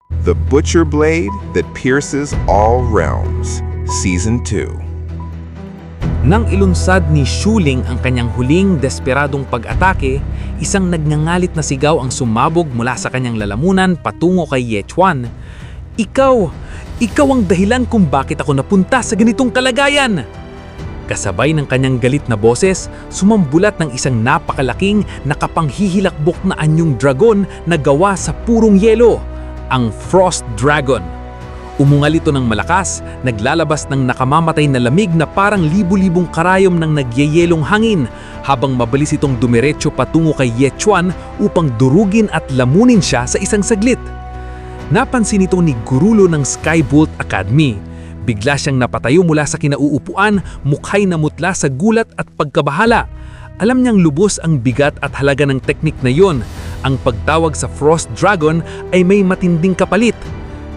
The Butcher Blade That Pierces All Realms, Season 2. Nang ilunsad ni Shu Ling ang kanyang huling desperadong pag-atake, isang nagngangalit na sigaw ang sumabog mula sa kanyang lalamunan patungo kay Ye Chuan. Ikaw ang dahilan kung bakit ako napunta sa ganitong kalagayan! Kasabay ng kanyang galit na boses, sumambulat ng isang napakalaking nakapanghihilakbok na anyong dragon na gawa sa purong yelo, ang Frost Dragon. Umungal ito ng malakas, naglalabas ng nakamamatay na lamig na parang libu-libong karayom ng nagyeyelong hangin, habang mabilis itong dumiretso patungo kay Ye Chuan upang durugin at lamunin siya sa isang saglit. Napansin ito ni Gurulo ng Skybolt Academy. Bigla siyang napatayo mula sa kinauupuan, mukhay na mutla sa gulat at pagkabahala. Alam niyang lubos ang bigat at halaga ng teknik na yon. Ang pagtawag sa Frost Dragon ay may matinding kapalit.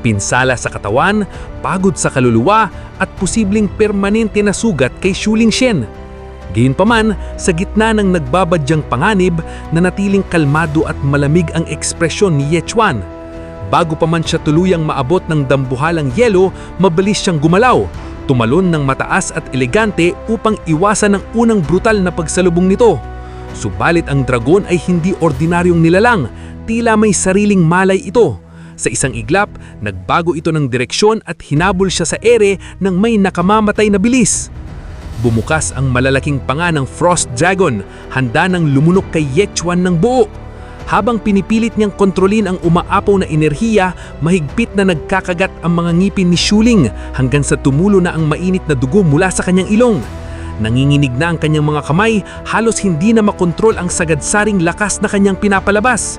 Pinsala sa katawan, pagod sa kaluluwa, at posibleng permanente na sugat kay Shu Ling Shen. Gayunpaman, sa gitna ng nagbabadyang panganib, nanatiling kalmado at malamig ang ekspresyon ni Ye Chuan. Bago pa man siya tuluyang maabot ng dambuhalang yelo, mabilis siyang gumalaw, tumalon ng mataas at elegante upang iwasan ang unang brutal na pagsalubong nito. Subalit ang dragon ay hindi ordinaryong nilalang, tila may sariling malay ito. Sa isang iglap, nagbago ito ng direksyon at hinabol siya sa ere ng may nakamamatay na bilis. Bumukas ang malalaking panga ng Frost Dragon, handa ng lumunok kay Ye Chuan ng buo. Habang pinipilit niyang kontrolin ang umaapaw na enerhiya, mahigpit na nagkakagat ang mga ngipin ni Shu Ling hanggang sa tumulo na ang mainit na dugo mula sa kanyang ilong. Nanginginig na ang kanyang mga kamay, halos hindi na makontrol ang sagadsaring lakas na kanyang pinapalabas.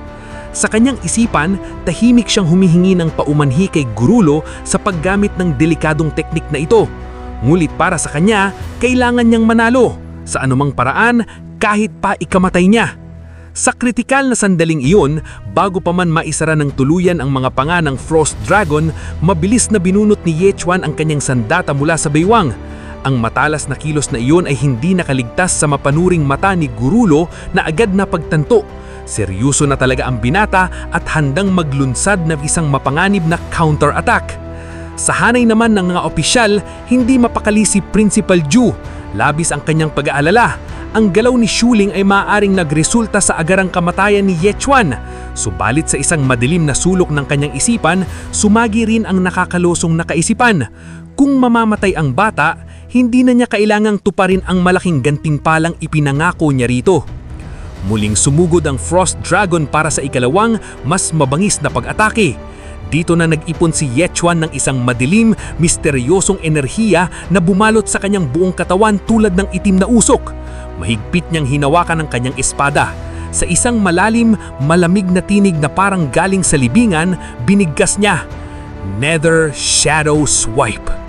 Sa kanyang isipan, tahimik siyang humihingi ng paumanhi kay Gurulo sa paggamit ng delikadong teknik na ito. Ngunit para sa kanya, kailangan niyang manalo sa anumang paraan, kahit pa ikamatay niya. Sa kritikal na sandaling iyon, bago pa man maisara ng tuluyan ang mga panga ng Frost Dragon, mabilis na binunot ni Ye Chuan ang kanyang sandata mula sa baywang. Ang matalas na kilos na iyon ay hindi nakaligtas sa mapanuring mata ni Gurulo na agad na pagtanto. Seryoso na talaga ang binata at handang maglunsad na isang mapanganib na counter-attack. Sa hanay naman ng mga opisyal, hindi mapakali si Principal Zhu. Labis ang kanyang pag-aalala. Ang galaw ni Shu Ling ay maaaring nagresulta sa agarang kamatayan ni Ye Chuan. Subalit sa isang madilim na sulok ng kanyang isipan, sumagi rin ang nakakalosong na kaisipan. Kung mamamatay ang bata, hindi na niya kailangang tuparin ang malaking gantimpalang ipinangako niya rito. Muling sumugod ang Frost Dragon para sa ikalawang, mas mabangis na pag-atake. Dito na nag-ipon si Ye Chuan ng isang madilim, misteryosong enerhiya na bumalot sa kanyang buong katawan tulad ng itim na usok. Mahigpit niyang hinawakan ang kanyang espada. Sa isang malalim, malamig na tinig na parang galing sa libingan, binigkas niya, Nether Shadow Swipe.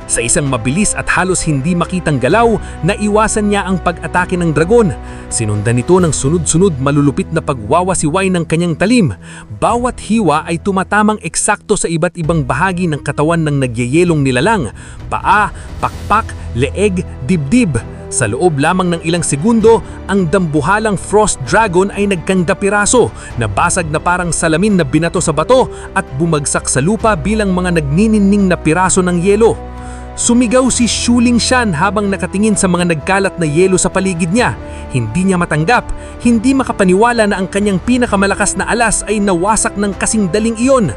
Sa isang mabilis at halos hindi makitang galaw, naiwasan niya ang pag-atake ng dragon. Sinundan nito ng sunod-sunod malulupit na pagwawasiway ng kanyang talim. Bawat hiwa ay tumatamang eksakto sa iba't ibang bahagi ng katawan ng nagyeyelong nilalang: paa, pakpak, leeg, dibdib. Sa loob lamang ng ilang segundo, ang dambuhalang Frost Dragon ay nagkandapiraso, nabasag na parang salamin na binato sa bato at bumagsak sa lupa bilang mga nagnininning na piraso ng yelo. Sumigaw si Shu Ling Shen habang nakatingin sa mga nagkalat na yelo sa paligid niya. Hindi niya matanggap, hindi makapaniwala na ang kanyang pinakamalakas na alas ay nawasak ng kasing daling iyon.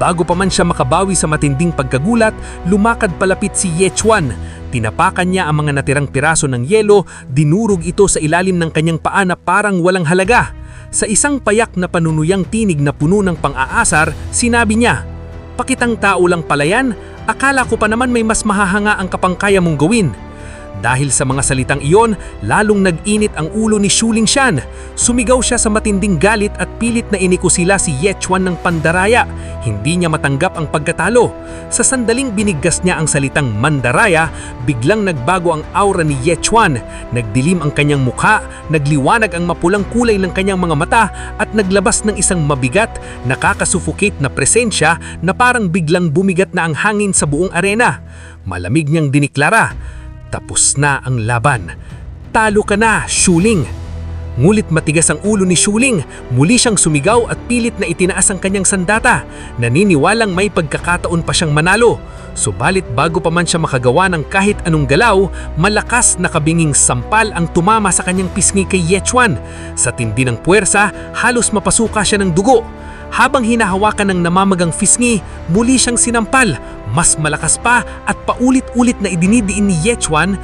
Bago pa man siya makabawi sa matinding pagkagulat, lumakad palapit si Ye Chuan. Tinapakan niya ang mga natirang piraso ng yelo, dinurog ito sa ilalim ng kanyang paa na parang walang halaga. Sa isang payak na panunuyang tinig na puno ng pang-aasar, sinabi niya, "Pakitang tao lang pala yan, akala ko pa naman may mas mahahanga ang kapangkaya mong gawin." Dahil sa mga salitang iyon, lalong nag-init ang ulo ni Shu Ling Shen. Sumigaw siya sa matinding galit at pilit na inikusila si Ye Chuan ng pandaraya. Hindi niya matanggap ang pagkatalo. Sa sandaling binigkas niya ang salitang mandaraya, biglang nagbago ang aura ni Ye Chuan. Nagdilim ang kanyang mukha, nagliwanag ang mapulang kulay ng kanyang mga mata at naglabas ng isang mabigat, nakakasuffocate na presensya na parang biglang bumigat na ang hangin sa buong arena. Malamig niyang diniklara, "Tapos na ang laban. Talo ka na, Shu Ling." Ngulit matigas ang ulo ni Shuling, muli siyang sumigaw at pilit na itinaas ang kanyang sandata. Naniniwalang may pagkakataon pa siyang manalo. Subalit bago pa man siya makagawa ng kahit anong galaw, malakas na kabinging sampal ang tumama sa kanyang pisngi kay Ye Chuan. Sa tindi ng puwersa, halos mapasuka siya ng dugo. Habang hinahawakan ng namamagang pisngi, muli siyang sinampal. Mas malakas pa at paulit-ulit na idinidiin ni Ye Chuan,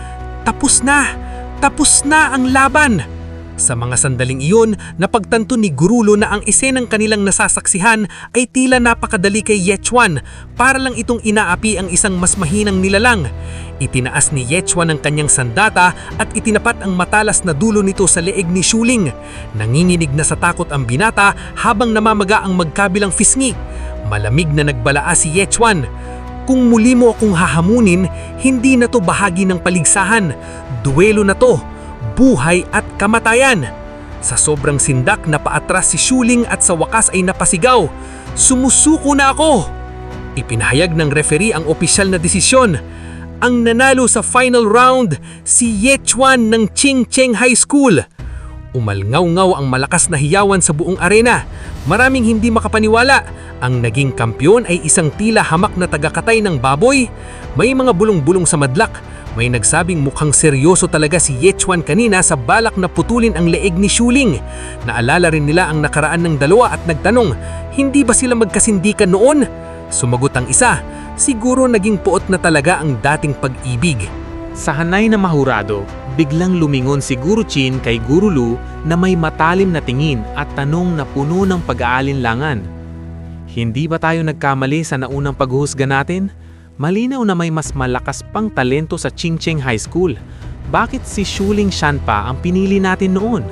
tapos na ang laban! Sa mga sandaling iyon, napagtanto ni Gurulo na ang esenang kanilang nasasaksihan ay tila napakadali kay Ye Chuan, para lang itong inaapi ang isang mas mahinang nilalang. Itinaas ni Ye Chuan ang kanyang sandata at itinapat ang matalas na dulo nito sa leeg ni Shuling. Nanginginig na sa takot ang binata habang namamaga ang magkabilang pisngi. Malamig na nagbalaa si Ye Chuan. Kung muli mo akong hahamunin, hindi na to bahagi ng paligsahan. Duelo na to. Buhay at kamatayan. Sa sobrang sindak na paatras si Shuling at sa wakas ay napasigaw, "Sumusuko na ako!" Ipinahayag ng referee ang opisyal na desisyon. Ang nanalo sa final round, si Ye Chuan ng Ching-Cheng High School. Umalngaw-ngaw ang malakas na hiyawan sa buong arena. Maraming hindi makapaniwala. Ang naging kampyon ay isang tila hamak na tagakatay ng baboy. May mga bulong-bulong sa madlak. May nagsabing mukhang seryoso talaga si Ye Chuan kanina sa balak na putulin ang leeg ni Shuling. Naalala rin nila ang nakaraan ng dalawa at nagtanong, hindi ba sila magkasindikan noon? Sumagot ang isa, siguro naging puot na talaga ang dating pag-ibig. Sa hanay na mahurado, biglang lumingon si Guru Chin kay Guru Lu na may matalim na tingin at tanong na puno ng pag-aalinlangan. Hindi ba tayo nagkamali sa naunang paghuhusga natin? Malinaw na may mas malakas pang talento sa Ching-Cheng High School. Bakit si Shuling Shan pa ang pinili natin noon?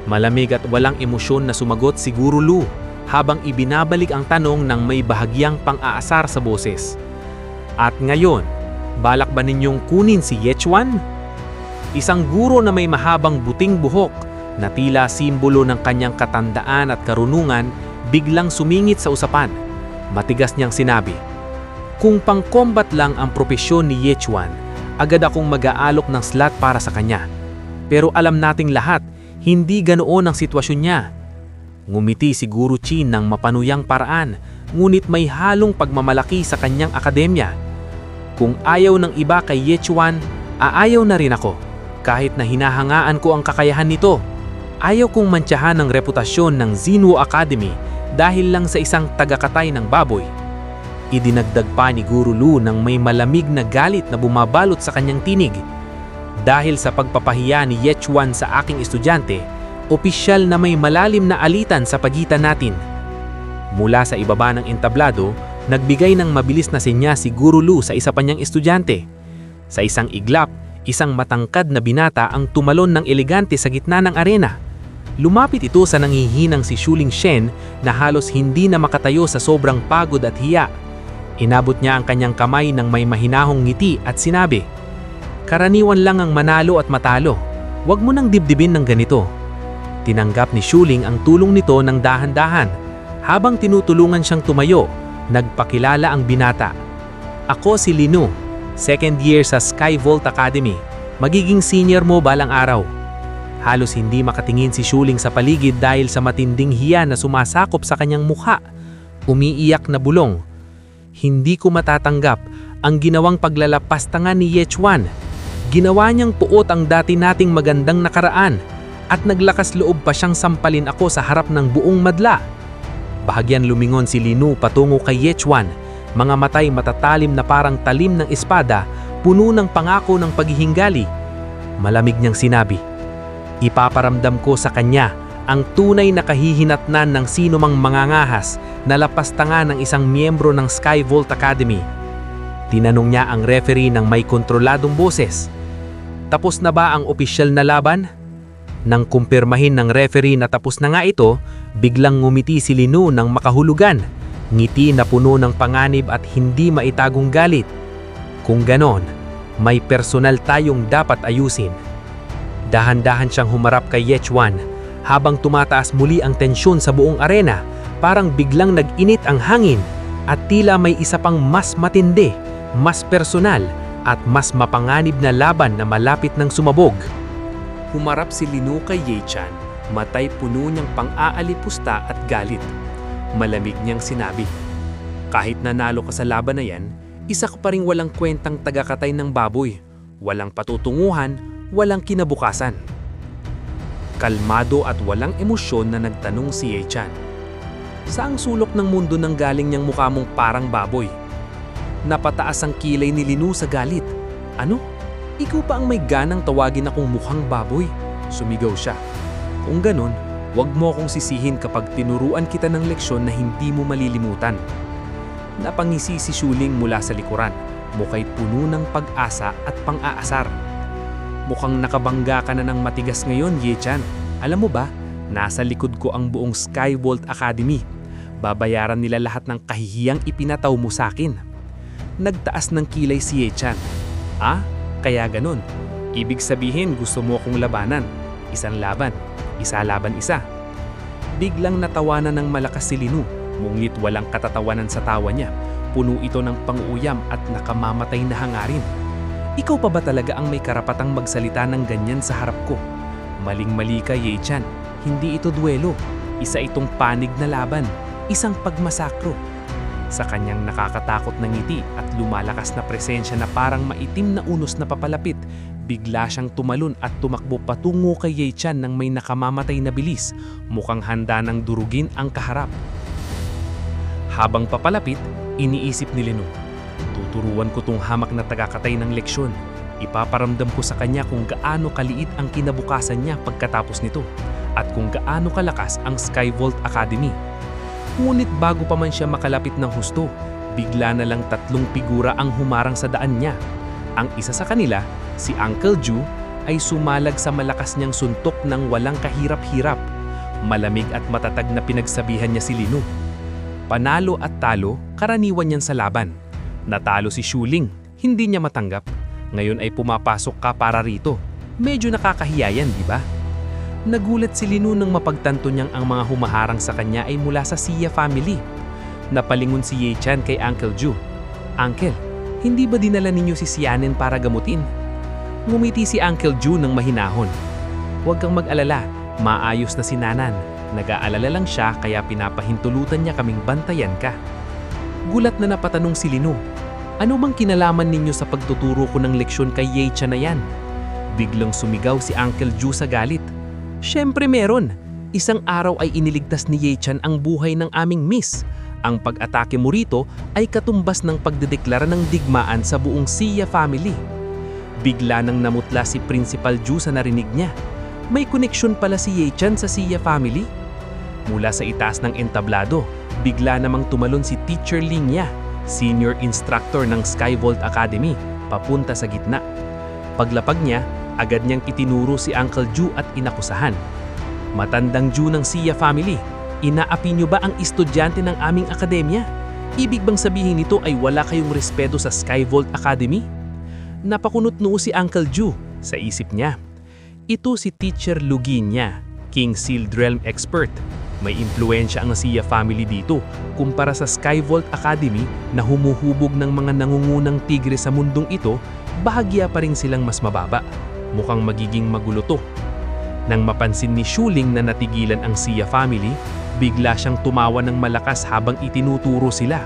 Malamig at walang emosyon na sumagot si Guru Lu habang ibinabalik ang tanong ng may bahagyang pang-aasar sa boses. At ngayon, balak ba ninyong kunin si Ye Chuan? Isang guro na may mahabang buting buhok na tila simbolo ng kanyang katandaan at karunungan biglang sumingit sa usapan. Matigas niyang sinabi, "Kung pang-combat lang ang propesyon ni Ye Chuan, agad akong mag-aalok ng slot para sa kanya. Pero alam nating lahat, hindi ganoon ang sitwasyon niya." Ngumiti si Guru Chin ng mapanuyang paraan, ngunit may halong pagmamalaki sa kanyang akademya. "Kung ayaw ng iba kay Ye Chuan, aayaw na rin ako, kahit na hinahangaan ko ang kakayahan nito. Ayaw kong mantsahan ang reputasyon ng Xinwu Academy dahil lang sa isang tagakatay ng baboy." Idinagdag pa ni Guru Lu ng may malamig na galit na bumabalot sa kanyang tinig. "Dahil sa pagpapahiya ni Ye Chuan sa aking estudyante, opisyal na may malalim na alitan sa pagitan natin." Mula sa ibaba ng entablado, nagbigay ng mabilis na senya si Guru Lu sa isa pa niyang estudyante. Sa isang iglap, isang matangkad na binata ang tumalon ng elegante sa gitna ng arena. Lumapit ito sa nangihinang si Shuling Shen na halos hindi na makatayo sa sobrang pagod at hiya. Inabot niya ang kanyang kamay ng may mahinahong ngiti at sinabi, "Karaniwan lang ang manalo at matalo. Huwag mo nang dibdibin ng ganito." Tinanggap ni Shuling ang tulong nito ng dahan-dahan. Habang tinutulungan siyang tumayo, nagpakilala ang binata. "Ako si Linu, second year sa Skyvolt Academy. Magiging senior mo balang araw." Halos hindi makatingin si Shuling sa paligid dahil sa matinding hiya na sumasakop sa kanyang mukha. Umiiyak na bulong, "Hindi ko matatanggap ang ginawang paglalapastangan ni Ye Chuan. Ginawa niyang puot ang dati nating magandang nakaraan at naglakas loob pa siyang sampalin ako sa harap ng buong madla." Bahagyan lumingon si Linu patungo kay Ye Chuan, mga matay matatalim na parang talim ng espada, puno ng pangako ng paghihinggali. Malamig niyang sinabi, "Ipaparamdam ko sa kanya ang tunay na kahihinatnan ng sino mang mangangahas na lapastangan ng isang miyembro ng Skyvolt Academy." Tinanong niya ang referee ng may kontroladong boses, "Tapos na ba ang opisyal na laban?" Nang kumpirmahin ng referee na tapos na nga ito, biglang ngumiti si Linu ng makahulugan, ngiti na puno ng panganib at hindi maitagong galit. "Kung ganon, may personal tayong dapat ayusin." Dahan-dahan siyang humarap kay Ye Chuan. Habang tumataas muli ang tensyon sa buong arena, parang biglang nag-init ang hangin at tila may isa pang mas matindi, mas personal at mas mapanganib na laban na malapit ng sumabog. Humarap si Linu kay Ye-chan, matay puno niyang pang-aalipusta at galit. Malamig niyang sinabi, "Kahit nanalo ka sa laban na yan, isa ka pa ring walang kwentang tagakatay ng baboy. Walang patutunguhan, walang kinabukasan." Kalmado at walang emosyon na nagtanong si Ye-chan, "Saang sulok ng mundo nang galing niyang mukha mong parang baboy?" Napataas ang kilay ni Linu sa galit. "Ano? Ikaw pa ang may ganang tawagin akong mukhang baboy?" Sumigaw siya. "Kung ganon, huwag mo akong sisihin kapag tinuruan kita ng leksyon na hindi mo malilimutan." Napangisi si Shuling mula sa likuran, mukha'y puno ng pag-asa at pang-aasar. "Mukhang nakabangga ka na ng matigas ngayon, Ye-chan. Alam mo ba, nasa likod ko ang buong Skyvolt Academy. Babayaran nila lahat ng kahihiyang ipinataw mo sa akin." Nagtaas ng kilay si Ye-chan. "Ah, kaya ganun. Ibig sabihin gusto mo akong labanan. Isang laban, isa laban isa." Biglang natawanan ng malakas si Linu, ngunit walang katatawanan sa tawa niya. Puno ito ng pang-uuyam at nakamamatay na hangarin. "Ikaw pa ba talaga ang may karapatang magsalita ng ganyan sa harap ko? Maling-mali ka, Ye-chan. Hindi ito duelo. Isa itong panig na laban. Isang pagmasakro." Sa kanyang nakakatakot na ngiti at lumalakas na presensya na parang maitim na unos na papalapit, bigla siyang tumalon at tumakbo patungo kay Ye-chan nang may nakamamatay na bilis, mukhang handa ng durugin ang kaharap. Habang papalapit, iniisip ni Linu, "Tuturuan ko tong hamak na tagakatay ng leksyon. Ipaparamdam ko sa kanya kung gaano kaliit ang kinabukasan niya pagkatapos nito at kung gaano kalakas ang Skyvolt Academy." Ngunit bago pa man siya makalapit ng husto, bigla na lang 3 figura ang humarang sa daan niya. Ang isa sa kanila, si Uncle Ju, ay sumalag sa malakas niyang suntok ng walang kahirap-hirap. Malamig at matatag na pinagsabihan niya si Linu. Panalo at talo, karaniwan niyan sa laban. Natalo si Shuling, hindi niya matanggap. Ngayon ay pumapasok ka para rito. Medyo nakakahiya yan, di ba? Nagulat si Linu nang mapagtanto niyang ang mga humaharang sa kanya ay mula sa Sia family. Napalingon si Ye-chan kay Uncle Ju. "Uncle, hindi ba dinala ninyo si Sianen para gamutin?" Ngumiti si Uncle Ju nang mahinahon. "Huwag kang mag-alala, maayos na si Nanan. Nag-aalala lang siya kaya pinapahintulutan niya kaming bantayan ka." Gulat na napatanong si Linu, "Ano bang kinalaman ninyo sa pagtuturo ko ng leksyon kay Ye-chan na yan?" Biglang sumigaw si Uncle Ju sa galit. "Siyempre meron. Isang araw ay iniligtas ni Ye-chan ang buhay ng aming miss. Ang pag-atake mo rito ay katumbas ng pagdedeklara ng digmaan sa buong Sia family." Bigla nang namutla si Principal Ju sa narinig niya. May koneksyon pala si Ye-chan sa Sia family? Mula sa itaas ng entablado, bigla namang tumalon si Teacher Ling-ya, senior instructor ng Skyvolt Academy, papunta sa gitna. Paglapag niya, agad niyang itinuro si Uncle Ju at inakusahan. "Matandang Ju ng Sia family, inaapi niyo ba ang estudyante ng aming akademya? Ibig bang sabihin nito ay wala kayong respeto sa Skyvolt Academy?" Napakunot noo si Uncle Ju sa isip niya. Ito si Teacher Luginya, King Sealed Realm expert. May impluensya ang Sia family dito kumpara sa Skyvolt Academy na humuhubog ng mga nangungunang tigre sa mundong ito, bahagya pa rin silang mas mababa. Mukhang magiging magulo to. Nang mapansin ni Shuling na natigilan ang Sia family, bigla siyang tumawa ng malakas habang itinuturo sila.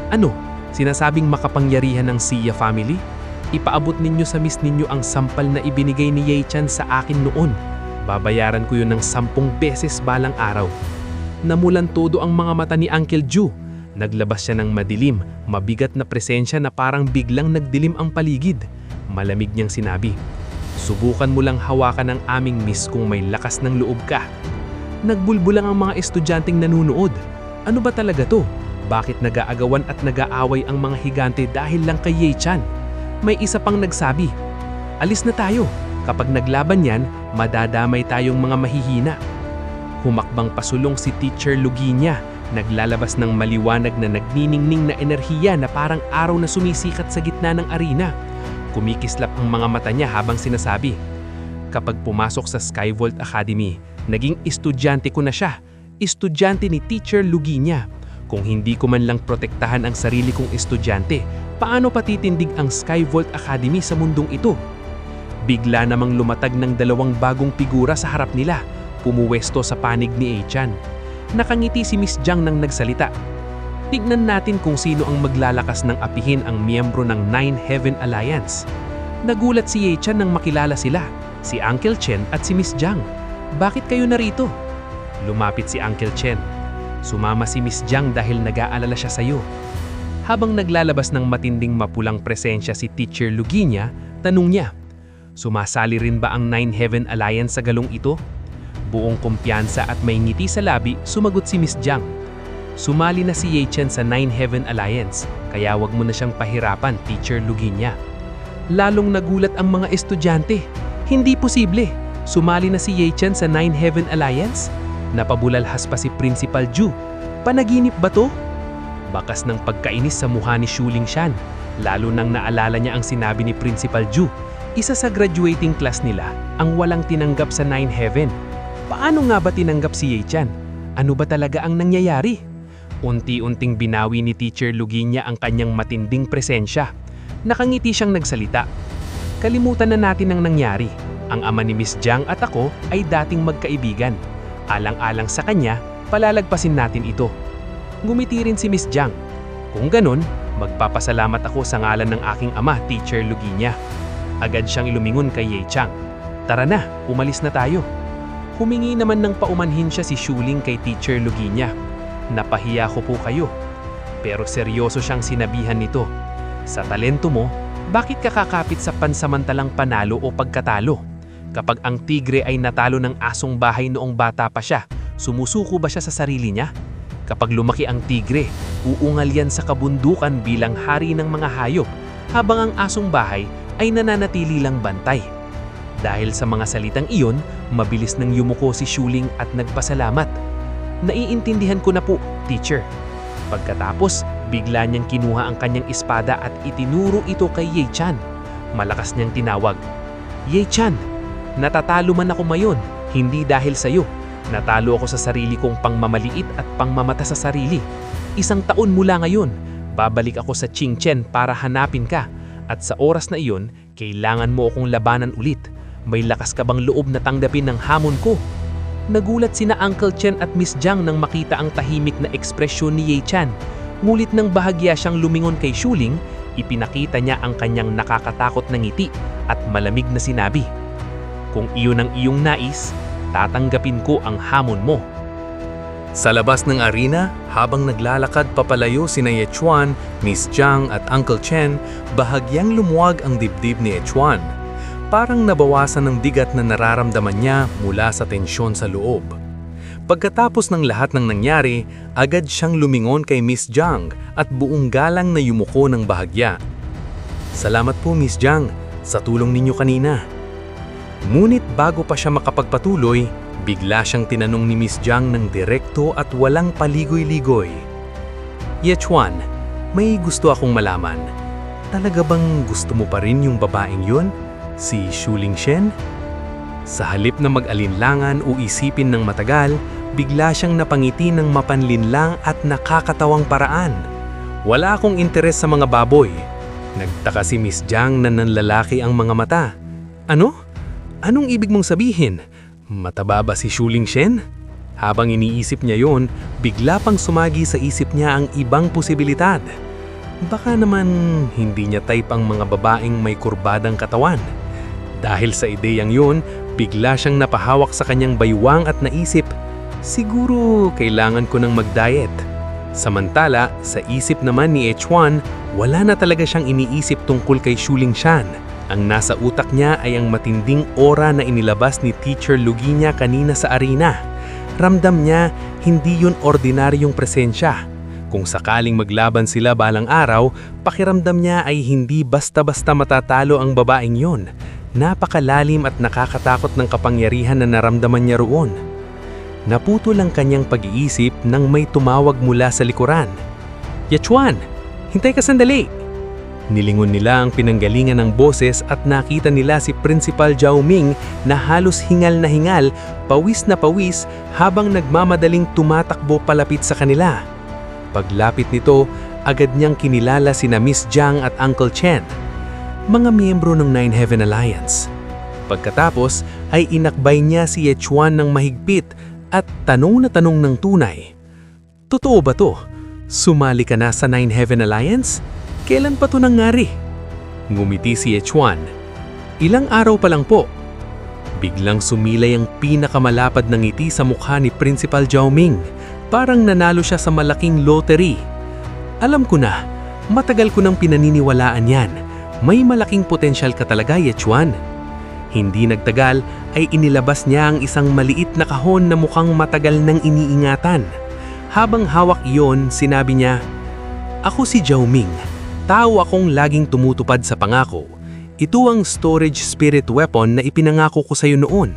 "Ano? Sinasabing makapangyarihan ng Sia family? Ipaabot ninyo sa miss ninyo ang sampal na ibinigay ni Ye-chan sa akin noon. Babayaran ko yun ng 10 beses balang araw." Namulan todo ang mga mata ni Uncle Ju. Naglabas siya ng madilim, mabigat na presensya na parang biglang nagdilim ang paligid. Malamig niyang sinabi, "Subukan mo lang hawakan ang aming miss kung may lakas ng loob ka." Nagbulbulang ang mga estudyanteng nanunood. Ano ba talaga to? Bakit nag-aagawan at nag-aaway ang mga higante dahil lang kay Ye-chan? May isa pang nagsabi, "Alis na tayo. Kapag naglaban yan, madadamay tayong mga mahihina." Humakbang pasulong si Teacher Luginya, naglalabas ng maliwanag na nagniningning na enerhiya na parang araw na sumisikat sa gitna ng arena. Kumikislap ang mga mata niya habang sinasabi, "Kapag pumasok sa Skyvolt Academy, naging estudyante ko na siya. Estudyante ni Teacher Luginya. Kung hindi ko man lang protektahan ang sarili kong estudyante, paano patitindig ang Skyvolt Academy sa mundong ito?" Bigla namang lumatag ng dalawang bagong figura sa harap nila, pumuwesto sa panig ni A-chan. Nakangiti si Miss Jiang nang nagsalita. Tignan natin kung sino ang maglalakas ng apihin ang miyembro ng Nine Heaven Alliance. Nagulat si A-chan nang makilala sila, si Uncle Chen at si Miss Jiang. Bakit kayo narito? Lumapit si Uncle Chen. Sumama si Miss Jiang dahil nag-aalala siya sa iyo. Habang naglalabas ng matinding mapulang presensya si Teacher Luginia, tanong niya, sumasali rin ba ang Nine Heaven Alliance sa galong ito? Buong kumpiyansa at may ngiti sa labi, sumagot si Miss Jiang. Sumali na si Ye-chen sa Nine Heaven Alliance, kaya wag mo na siyang pahirapan, Teacher Luginia. Lalong nagulat ang mga estudyante. Hindi posible! Sumali na si Ye-chen sa Nine Heaven Alliance? Napabulalhas pa si Principal Ju. Panaginip ba to? Bakas ng pagkainis sa mukha ni Shuling Shan, lalo nang naalala niya ang sinabi ni Principal Ju, isa sa graduating class nila ang walang tinanggap sa Nine Heaven. Paano nga ba tinanggap si Ye-chan? Ano ba talaga ang nangyayari? Unti-unting binawi ni Teacher Luginia ang kanyang matinding presensya. Nakangiti siyang nagsalita. Kalimutan na natin ang nangyari. Ang ama ni Miss Jiang at ako ay dating magkaibigan. Alang-alang sa kanya, palalagpasin natin ito. Ngumiti rin si Miss Jiang. Kung ganun, magpapasalamat ako sa ngalan ng aking ama, Teacher Luginia. Agad siyang lumingon kay Ye-chang. Tara na, umalis na tayo. Humingi naman ng paumanhin siya si Shuling kay Teacher Luginia. Napahiya ko po kayo. Pero seryoso siyang sinabihan nito. Sa talento mo, bakit ka kakapit sa pansamantalang panalo o pagkatalo? Kapag ang tigre ay natalo ng asong bahay noong bata pa siya, sumusuko ba siya sa sarili niya? Kapag lumaki ang tigre, uungal yan sa kabundukan bilang hari ng mga hayop, habang ang asong bahay ay nananatili lang bantay. Dahil sa mga salitang iyon, mabilis nang yumuko si Shuling at nagpasalamat. Naiintindihan ko na po, teacher. Pagkatapos, bigla niyang kinuha ang kanyang espada at itinuro ito kay Ye-chan. Malakas niyang tinawag, Ye-chan, natatalo man ako ngayon, hindi dahil sa iyo. Natalo ako sa sarili kong pangmamaliit at pangmamata sa sarili. 1 taon mula ngayon, babalik ako sa Qingchen para hanapin ka. At sa oras na iyon, kailangan mo akong labanan ulit. May lakas ka bang loob na tanggapin ng hamon ko? Nagulat sina Uncle Chen at Miss Jiang nang makita ang tahimik na ekspresyon ni Ye-chan. Ngulit nang bahagya siyang lumingon kay Shuling, ipinakita niya ang kanyang nakakatakot na ngiti at malamig na sinabi, kung iyon ang iyong nais, tatanggapin ko ang hamon mo. Sa labas ng arena, habang naglalakad papalayo sina Ye-chuan, Miss Jiang at Uncle Chen, bahagyang lumuwag ang dibdib ni Ye-chuan. Parang nabawasan ng bigat na nararamdaman niya mula sa tensyon sa loob. Pagkatapos ng lahat ng nangyari, agad siyang lumingon kay Miss Jiang at buong galang na yumuko ng bahagya. Salamat po Miss Jiang sa tulong ninyo kanina. Ngunit bago pa siya makapagpatuloy, bigla siyang tinanong ni Miss Jiang ng direkto at walang paligoy-ligoy. Ye-chuan, may gusto akong malaman. Talaga bang gusto mo pa rin yung babaeng yun? Si Shuling Shen? Sa halip na mag-alinlangan o isipin ng matagal, bigla siyang napangiti ng mapanlinlang at nakakatawang paraan. Wala akong interes sa mga baboy. Nagtaka si Miss Jiang na nanlalaki ang mga mata. Ano? Anong ibig mong sabihin? Mataba ba si Shuling Shen? Habang iniisip niya yon, bigla pang sumagi sa isip niya ang ibang posibilidad. Baka naman hindi niya type ang mga babaeng may kurbadang katawan. Dahil sa ideyang yun, bigla siyang napahawak sa kanyang baywang at naisip, siguro kailangan ko nang mag-diet. Samantala, sa isip naman ni Ye-chuan, wala na talaga siyang iniisip tungkol kay Shuling Shan. Ang nasa utak niya ay ang matinding aura na inilabas ni Teacher Luginia kanina sa arena. Ramdam niya, hindi yun ordinaryong presensya. Kung sakaling maglaban sila balang araw, pakiramdam niya ay hindi basta-basta matatalo ang babaeng yon. Napakalalim at nakakatakot ng kapangyarihan na naramdaman niya roon. Naputol ang kanyang pag-iisip nang may tumawag mula sa likuran. Ye-chuan, hintay ka sandali! Nilingon nila ang pinanggalingan ng boses at nakita nila si Principal Zhao Ming na halos hingal na hingal, pawis na pawis habang nagmamadaling tumatakbo palapit sa kanila. Paglapit nito, agad niyang kinilala sina Miss Jiang at Uncle Chen, mga miyembro ng Nine Heaven Alliance. Pagkatapos ay inakbay niya si Yechuan ng mahigpit at tanong na tanong ng tunay. Totoo ba to? Sumali ka na sa Nine Heaven Alliance? Kailan pa to nangyari? Ngumiti si Yechuan. Ilang araw pa lang po. Biglang sumilay ang pinakamalapad na ngiti sa mukha ni Principal Zhao Ming. Parang nanalo siya sa malaking lottery. Alam ko na, matagal ko nang pinaniniwalaan yan. May malaking potensyal ka talaga, Yechuan. Hindi nagtagal ay inilabas niya ang isang maliit na kahon na mukhang matagal nang iniingatan. Habang hawak iyon, sinabi niya, "Ako si Zhao Ming. Tao akong laging tumutupad sa pangako. Ito ang storage spirit weapon na ipinangako ko sa iyo noon."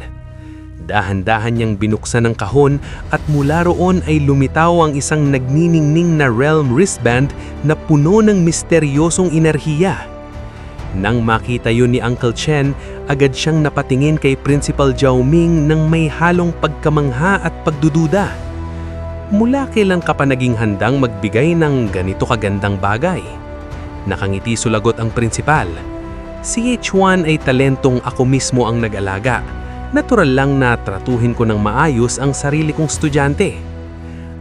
Dahan-dahan niyang binuksan ang kahon at mula roon ay lumitaw ang isang nagniningning na realm wristband na puno ng misteryosong enerhiya. Nang makita yun ni Uncle Chen, agad siyang napatingin kay Principal Zhao Ming nang may halong pagkamangha at pagdududa. Mula kailan ka pa naging handang magbigay ng ganito kagandang bagay? Nakangiti sulagot ang prinsipal. Si Yechuan ay talentong ako mismo ang nag-alaga. Natural lang na tratuhin ko ng maayos ang sarili kong estudyante.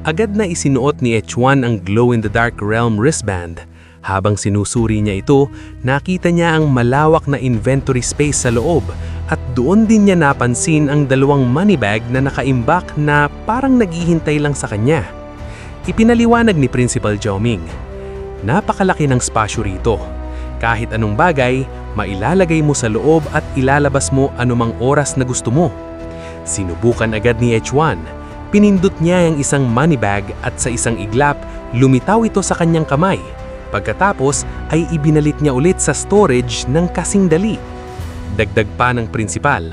Agad na isinuot ni Yechuan ang glow-in-the-dark realm wristband. Habang sinusuri niya ito, nakita niya ang malawak na inventory space sa loob at doon din niya napansin ang dalawang money bag na nakaimbak na parang naghihintay lang sa kanya. Ipinaliwanag ni Principal Zhao Ming, "Napakalaki ng spasyo rito. Kahit anong bagay, mailalagay mo sa loob at ilalabas mo anumang oras na gusto mo." Sinubukan agad ni Yechuan. Pinindot niya ang isang money bag at sa isang iglap, lumitaw ito sa kanyang kamay. Pagkatapos ay ibinalit niya ulit sa storage ng kasing dali. Dagdag pa ng prinsipal,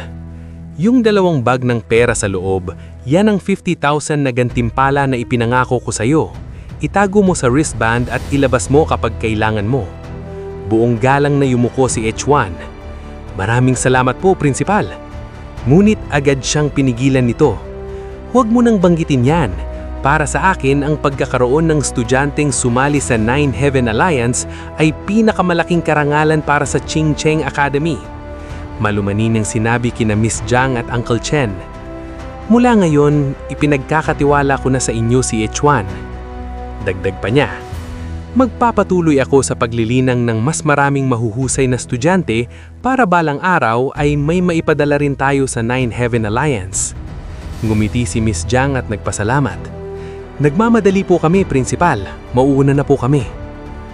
"Yung dalawang bag ng pera sa loob, yan ang 50,000 na gantimpala na ipinangako ko sa iyo. Itago mo sa wristband at ilabas mo kapag kailangan mo." Buong galang na yumuko si Yechuan. "Maraming salamat po, prinsipal." Ngunit agad siyang pinigilan nito. "Huwag mo nang banggitin yan. Para sa akin, ang pagkakaroon ng estudyanteng sumali sa Nine Heaven Alliance ay pinakamalaking karangalan para sa Ching Cheng Academy." Malumanin ang sinabi kina Miss Zhang at Uncle Chen. "Mula ngayon, ipinagkakatiwala ko na sa inyo si Yechuan." Dagdag pa niya, "Magpapatuloy ako sa paglilinang ng mas maraming mahuhusay na estudyante para balang araw ay may maipadala rin tayo sa Nine Heaven Alliance." Ngumiti si Miss Zhang at nagpasalamat. "Nagmamadali po kami, prinsipal. Mauuna na po kami."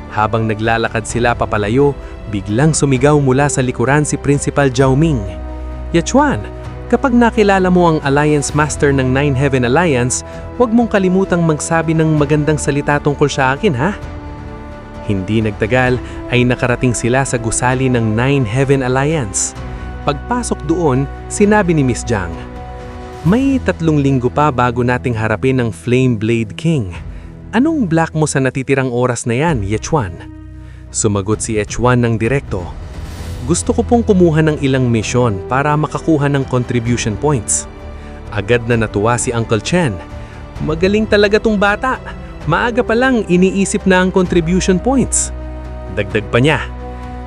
Habang naglalakad sila papalayo, biglang sumigaw mula sa likuran si Principal Zhao Ming, "Yechuan, kapag nakilala mo ang Alliance Master ng Nine Heaven Alliance, huwag mong kalimutang magsabi ng magandang salita tungkol sa akin, ha?" Hindi nagtagal ay nakarating sila sa gusali ng Nine Heaven Alliance. Pagpasok doon, sinabi ni Miss Zhang, "May 3 linggo pa bago nating harapin ang Flame Blade King. Anong black mo sa natitirang oras na yan, Yechuan?" Sumagot si Yechuan ng direkto, "Gusto ko pong kumuha ng ilang misyon para makakuha ng contribution points." Agad na natuwa si Uncle Chen. "Magaling talaga tong bata. Maaga pa lang iniisip na ang contribution points." Dagdag pa niya,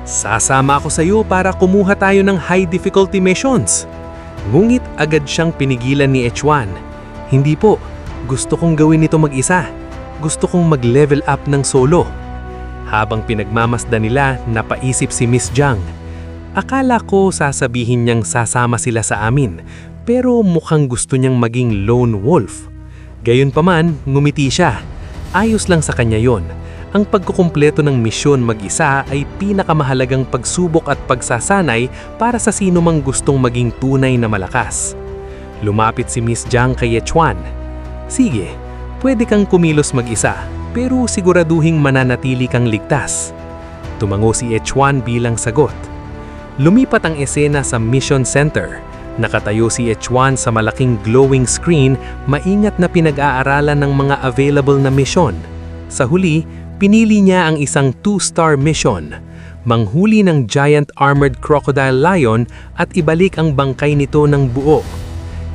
"Sasama ako sa iyo para kumuha tayo ng high difficulty missions." Ngunit agad siyang pinigilan ni Yechuan. "Hindi po, gusto kong gawin ito mag-isa. Gusto kong mag-level up ng solo." Habang pinagmamasdan nila, napaisip si Miss Zhang, "Akala ko sasabihin niyang sasama sila sa amin, pero mukhang gusto niyang maging lone wolf." Gayunpaman, ngumiti siya. Ayos lang sa kanya yon. Ang pagkukumpleto ng misyon mag-isa ay pinakamahalagang pagsubok at pagsasanay para sa sino mang gustong maging tunay na malakas. Lumapit si Miss Zhang kay Yechuan. "Sige, pwede kang kumilos mag-isa, pero siguraduhing mananatili kang ligtas." Tumango si Yechuan bilang sagot. Lumipat ang esena sa Mission Center. Nakatayo si Yechuan sa malaking glowing screen, maingat na pinag-aaralan ng mga available na misyon. Sa huli, pinili niya ang isang 2-star mission, manghuli ng giant armored crocodile lion at ibalik ang bangkay nito ng buo.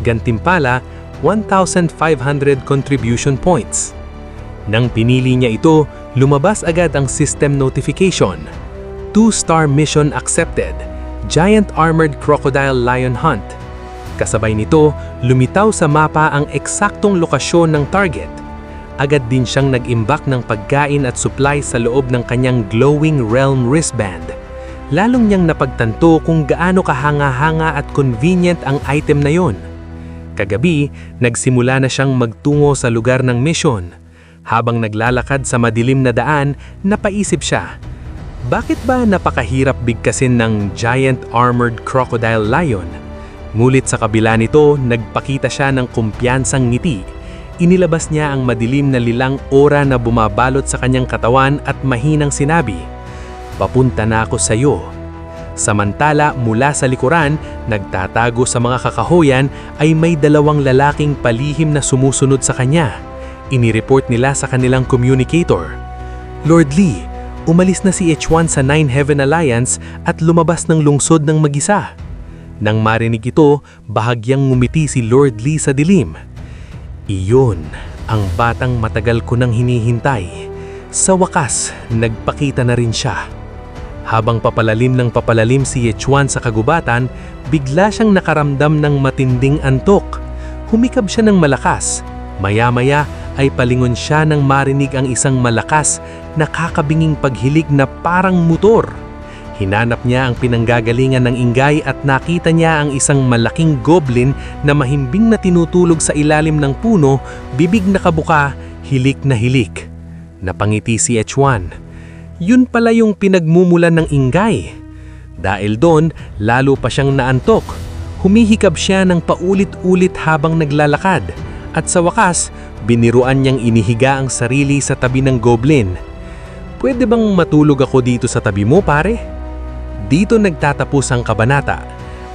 Gantimpala, 1,500 contribution points. Nang pinili niya ito, lumabas agad ang system notification. 2-star mission accepted. Giant Armored Crocodile Lion Hunt. Kasabay nito, lumitaw sa mapa ang eksaktong lokasyon ng target. Agad din siyang nag-imbak ng pagkain at supply sa loob ng kanyang glowing realm wristband. Lalong niyang napagtanto kung gaano kahanga-hanga at convenient ang item na yon. Kagabi, nagsimula na siyang magtungo sa lugar ng mission. Habang naglalakad sa madilim na daan, napaisip siya, bakit ba napakahirap bigkasin ng Giant Armored Crocodile Lion? Ngulit sa kabila nito, nagpakita siya ng kumpiyansang ngiti. Inilabas niya ang madilim na lilang aura na bumabalot sa kanyang katawan at mahinang sinabi, "Papunta na ako sa iyo." Samantala, mula sa likuran, nagtatago sa mga kakahuyan ay may dalawang lalaking palihim na sumusunod sa kanya. Inireport nila sa kanilang communicator. "Lord Lee, umalis na si H1 sa Nine Heaven Alliance at lumabas ng lungsod ng mag-isa." Nang marinig ito, bahagyang ngumiti si Lord Lee sa dilim. Iyon ang batang matagal ko nang hinihintay. Sa wakas, nagpakita na rin siya. Habang papalalim ng papalalim si H1 sa kagubatan, bigla siyang nakaramdam ng matinding antok. Humikab siya ng malakas. Maya-maya ay palingon siya nang marinig ang isang malakas, nakakabinging paghilig na parang motor. Hinanap niya ang pinanggagalingan ng ingay at nakita niya ang isang malaking goblin na mahimbing na tinutulog sa ilalim ng puno, bibig na kabuka, hilik na hilik. Napangiti si H1. Yun pala yung pinagmumulan ng ingay. Dahil doon, lalo pa siyang naantok. Humihikab siya ng paulit-ulit habang naglalakad. At sa wakas, biniruan niyang inihiga ang sarili sa tabi ng goblin. "Pwede bang matulog ako dito sa tabi mo, pare?" Dito nagtatapos ang kabanata.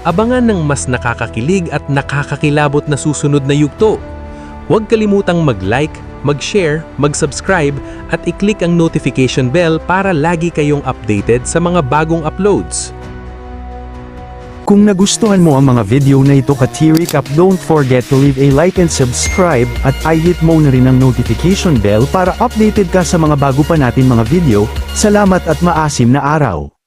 Abangan ng mas nakakakilig at nakakakilabot na susunod na yugto. Huwag kalimutang mag-like, mag-share, mag-subscribe at i-click ang notification bell para lagi kayong updated sa mga bagong uploads. Kung nagustuhan mo ang mga video na ito ka-T-Recap, don't forget to leave a like and subscribe at i-hit mo na rin ang notification bell para updated ka sa mga bago pa natin mga video. Salamat at maasim na araw!